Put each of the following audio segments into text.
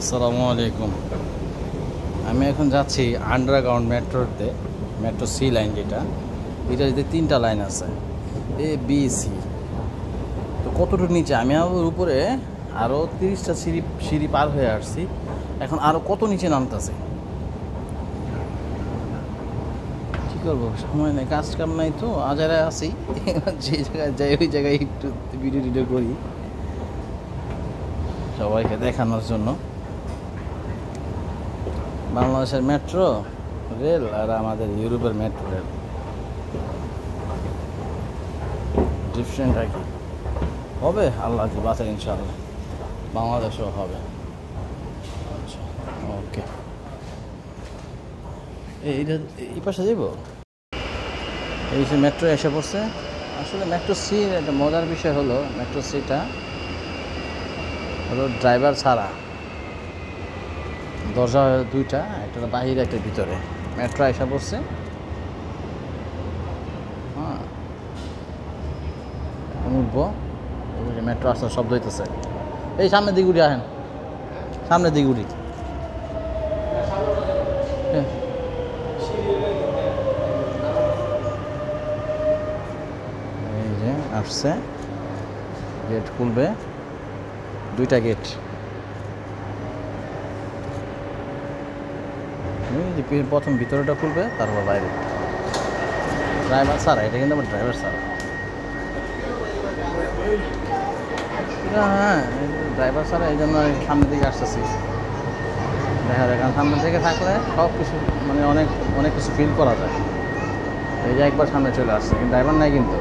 আসসালামু আলাইকুম। আমি এখন যাচ্ছি আন্ডারগ্রাউন্ড মেট্রোতে, মেট্রো সি লাইন যেটা, এটা যদি 3টা লাইন আছে, এ বি সি। তো কতটুকু নিচে আমি আবার উপরে আরও 30টা সিঁড়ি পার হয়ে আসছি, এখন আরও কত নিচে নামতেছে। কী করবো, সময় নেই, কাজ কাম নাই, তো আজারে আসি। যে জায়গায় যাই ওই জায়গায় একটু ভিডিও টিডিও করি সবাইকে দেখানোর জন্য। বাংলাদেশের মেট্রো রেল আর আমাদের ইউরোপের মেট্রো রেল ডিফারেন্ট আর কি। হবে আল্লাহ কি বাঁচায়, ইনশাআল্লাহ বাংলাদেশেও হবে। আচ্ছা, ওকে। এইটা এই পাশে যাব। এই যে মেট্রো এসে পড়ছে। আসলে মেট্রো সি একটা মজার বিষয় হলো, মেট্রো সিটা হলো ড্রাইভার ছাড়া, দরজা দুইটা, একটা বাহিরে একটা ভিতরে। মেট্রো এসে পড়ছে। হ্যাঁ, উঠবো। মেট্রো আসার শব্দ হইতেছে। এই সামনের দিকে উঠি, আসেন সামনের দিকে উঠি। এই যে আসছে, গেট খুলবে, 2টা গেট। প্রথম ভিতরেটা খুলবে, তারপর বাইরে। ড্রাইভার ছাড়া, এটা কিন্তু আমার ড্রাইভার ছাড়া। হ্যাঁ, ড্রাইভার ছাড়া, এই জন্য সামনের দিকে আসতেছি। দেখা যায়, কারণ সামনে থেকে থাকলে সব কিছু মানে অনেক অনেক কিছু ফিল করা যায়। এই যে একবার সামনে চলে আসছে, কিন্তু ড্রাইভার নাই। কিন্তু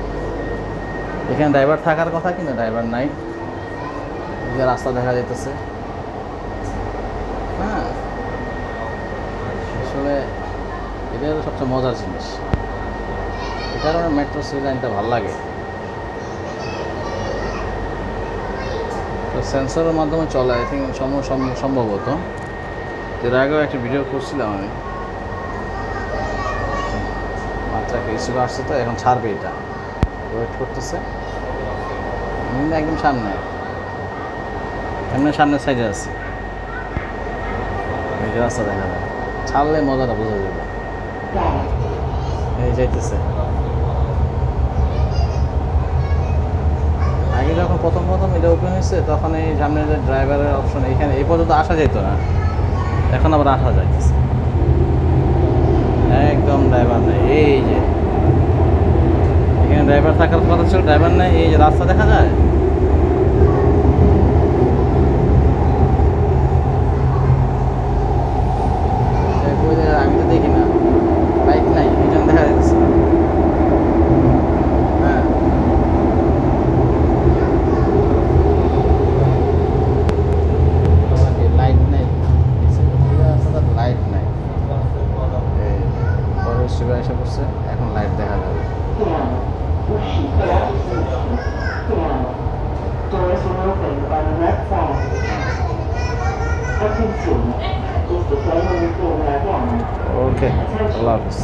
এখানে ড্রাইভার থাকার কথা, কিন্তু ড্রাইভার নাই। এই যে রাস্তা দেখা যাইতেছে। হ্যাঁ, আসলে এটাই হলো সবচেয়ে মজার জিনিস। এই কারণে মেট্রো সি লাইনটা ভালো লাগে। তো সেন্সরের মাধ্যমে চলে, আই থিঙ্ক সম্ভবত। এর আগেও একটা ভিডিও করছিলাম আমি। মাত্র একটা ইস্যু আসছে, তো এখন ছাড়বে, এটা ওয়েট করতেছে। কিন্তু একদম সামনে, সামনের সাইডে আছে। এই যে রাস্তা দেখা যায়, ছাড়লে মজাটা বোঝা যাবে। এই যাইতেছে। আগে যখন প্রথম এটা ওপেন হয়েছে, তখন এই সামনের যে ড্রাইভারের অপশন, এখানে এই পর্যন্ত আসা যেত না, এখন আবার আসা যাইতেছে। একদম ড্রাইভার নেই। এই যে এখানে ড্রাইভার থাকার কথা ছিল, ড্রাইভার নেই। এই যে রাস্তা দেখা যায়, আমি তো দেখি না, বাইক নাই, এই জন্য দেখা যাচ্ছে। হ্যাঁ, লাইট নেই, লাইট নাই। পরের স্টপে এসে পড়ছে, এখন লাইট দেখা যাবে। ওকে, আল্লাহ হাফিজ।